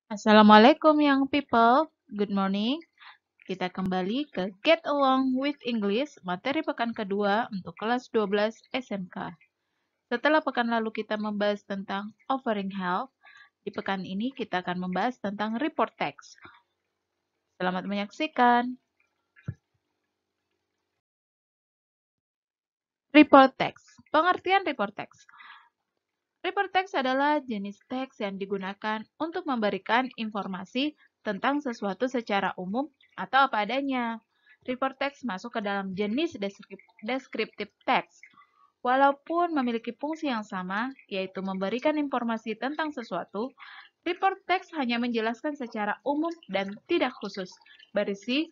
Assalamualaikum young people, good morning. Kita kembali ke Get Along with English, materi pekan kedua untuk kelas 12 SMK. Setelah pekan lalu kita membahas tentang offering help, di pekan ini kita akan membahas tentang report text. Selamat menyaksikan. Report text. Pengertian report text. Report text adalah jenis teks yang digunakan untuk memberikan informasi tentang sesuatu secara umum atau apa adanya. Report text masuk ke dalam jenis descriptive text. Walaupun memiliki fungsi yang sama, yaitu memberikan informasi tentang sesuatu, report text hanya menjelaskan secara umum dan tidak khusus, berisi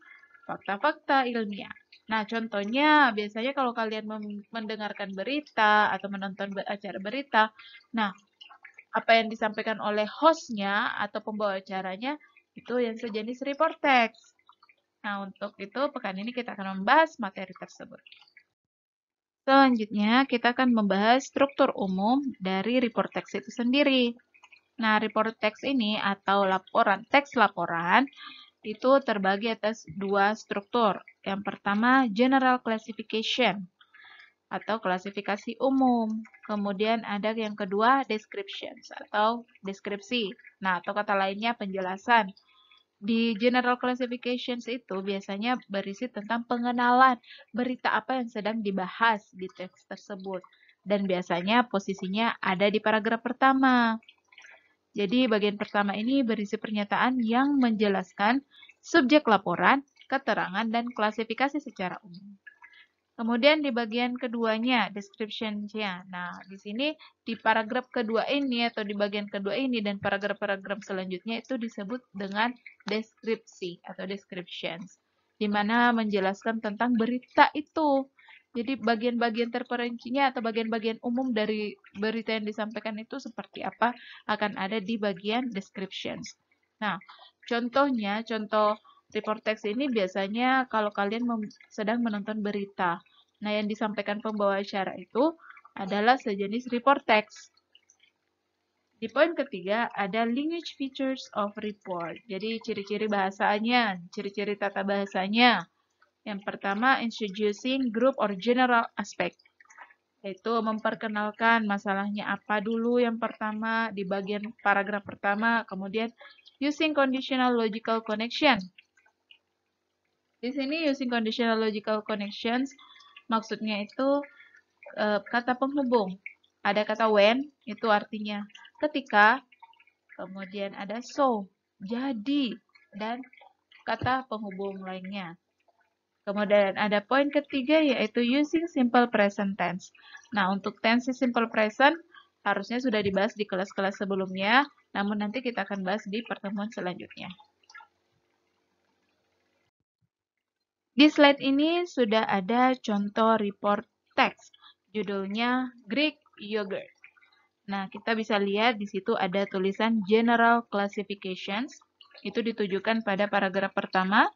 fakta-fakta ilmiah. Nah, contohnya biasanya kalau kalian mendengarkan berita atau menonton acara berita, nah, apa yang disampaikan oleh hostnya atau pembawa acaranya itu yang sejenis report text. Nah, untuk itu pekan ini kita akan membahas materi tersebut. Selanjutnya, kita akan membahas struktur umum dari report text itu sendiri. Nah, report text ini atau teks laporan itu terbagi atas dua struktur. Yang pertama, general classification atau klasifikasi umum. Kemudian ada yang kedua, descriptions atau deskripsi. Nah, atau kata lainnya penjelasan. Di general classifications itu biasanya berisi tentang pengenalan berita apa yang sedang dibahas di teks tersebut. Dan biasanya posisinya ada di paragraf pertama. Jadi bagian pertama ini berisi pernyataan yang menjelaskan subjek laporan, keterangan, dan klasifikasi secara umum. Kemudian di bagian keduanya, description-nya. Nah, di sini di paragraf kedua ini atau di bagian kedua ini dan paragraf-paragraf selanjutnya itu disebut dengan deskripsi atau descriptions, di mana menjelaskan tentang berita itu. Jadi bagian-bagian terperincinya atau bagian-bagian umum dari berita yang disampaikan itu seperti apa akan ada di bagian descriptions. Nah, contoh report text ini biasanya kalau kalian sedang menonton berita. Nah, yang disampaikan pembawa acara itu adalah sejenis report text. Di poin ketiga, ada language features of report. Jadi, ciri-ciri bahasanya, ciri-ciri tata bahasanya. Yang pertama, introducing group or general aspect. Yaitu memperkenalkan masalahnya apa dulu yang pertama di bagian paragraf pertama. Kemudian, using conditional logical connection. Di sini using conditional logical connections maksudnya itu kata penghubung. Ada kata when, itu artinya ketika, kemudian ada so, jadi, dan kata penghubung lainnya. Kemudian ada poin ketiga yaitu using simple present tense. Nah, untuk tense simple present harusnya sudah dibahas di kelas-kelas sebelumnya, namun nanti kita akan bahas di pertemuan selanjutnya. Di slide ini sudah ada contoh report text, judulnya Greek Yogurt. Nah, kita bisa lihat di situ ada tulisan General Classifications, itu ditujukan pada paragraf pertama.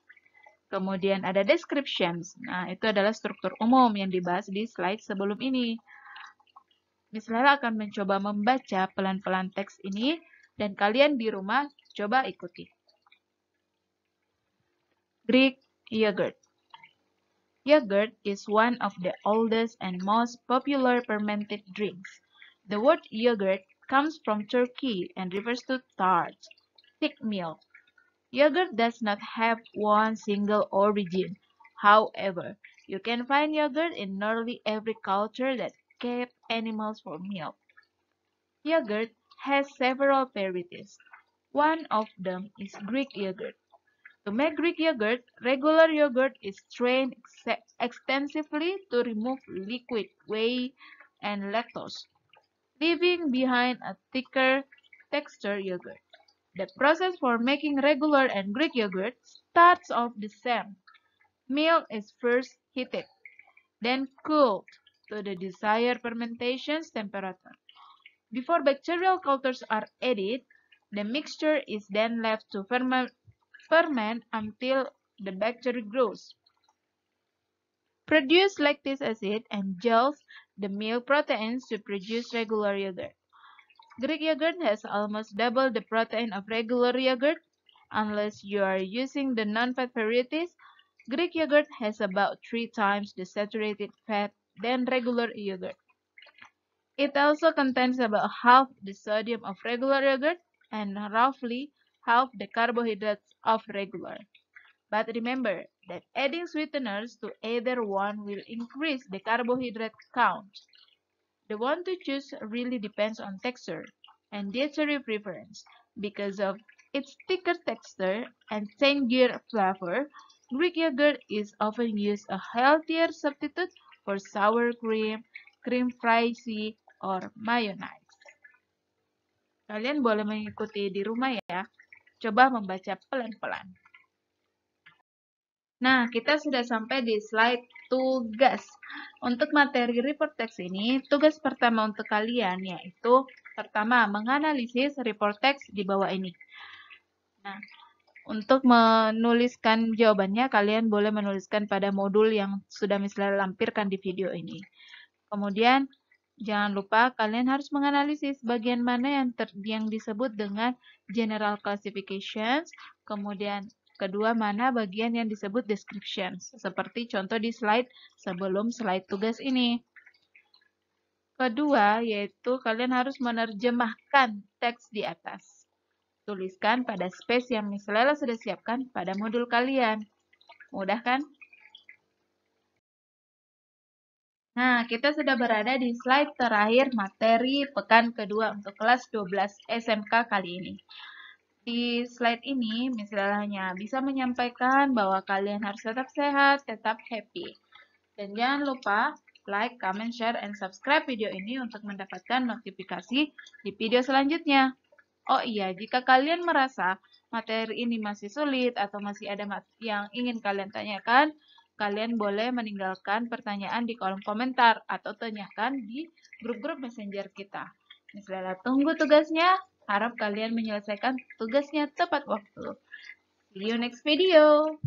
Kemudian ada Descriptions, nah itu adalah struktur umum yang dibahas di slide sebelum ini. Misalnya akan mencoba membaca pelan-pelan teks ini, dan kalian di rumah coba ikuti. Greek Yogurt. Yogurt is one of the oldest and most popular fermented drinks. The word yogurt comes from Turkey and refers to tart, thick milk. Yogurt does not have one single origin. However, you can find yogurt in nearly every culture that kept animals for milk. Yogurt has several varieties. One of them is Greek yogurt. To make Greek yogurt, regular yogurt is strained extensively to remove liquid whey and lactose, leaving behind a thicker textured yogurt. The process for making regular and Greek yogurt starts off the same. Milk is first heated, then cooled to the desired fermentation temperature. Before bacterial cultures are added, the mixture is then left to ferment until the bacteria grows. Produce lactic acid and gels the milk proteins to produce regular yogurt. Greek yogurt has almost double the protein of regular yogurt. Unless you are using the non-fat varieties, Greek yogurt has about 3 times the saturated fat than regular yogurt. It also contains about half the sodium of regular yogurt and roughly half the carbohydrates of regular. But remember that adding sweeteners to either one will increase the carbohydrate count. The one to choose really depends on texture and dietary preference. Because of its thicker texture and tangier flavor, Greek yogurt is often used a healthier substitute for sour cream, cream fraizy, or mayonnaise. Kalian boleh mengikuti di rumah ya. Coba membaca pelan-pelan. Nah, kita sudah sampai di slide tugas. Untuk materi report text ini, tugas pertama untuk kalian yaitu pertama, menganalisis report text di bawah ini. Nah, untuk menuliskan jawabannya, kalian boleh menuliskan pada modul yang sudah misalnya lampirkan di video ini. Kemudian, jangan lupa kalian harus menganalisis bagian mana yang disebut dengan general classifications, kemudian kedua, mana bagian yang disebut descriptions, seperti contoh di slide sebelum slide tugas ini. Kedua, yaitu kalian harus menerjemahkan teks di atas. Tuliskan pada space yang misalnya sudah siapkan pada modul kalian. Mudah kan? Nah, kita sudah berada di slide terakhir materi pekan kedua untuk kelas 12 SMK kali ini. Di slide ini, misalnya bisa menyampaikan bahwa kalian harus tetap sehat, tetap happy. Dan jangan lupa like, comment, share, and subscribe video ini untuk mendapatkan notifikasi di video selanjutnya. Oh iya, jika kalian merasa materi ini masih sulit atau masih ada yang ingin kalian tanyakan, kalian boleh meninggalkan pertanyaan di kolom komentar atau tanyakan di grup-grup messenger kita. Misalnya, tunggu tugasnya. Harap kalian menyelesaikan tugasnya tepat waktu. See you next video.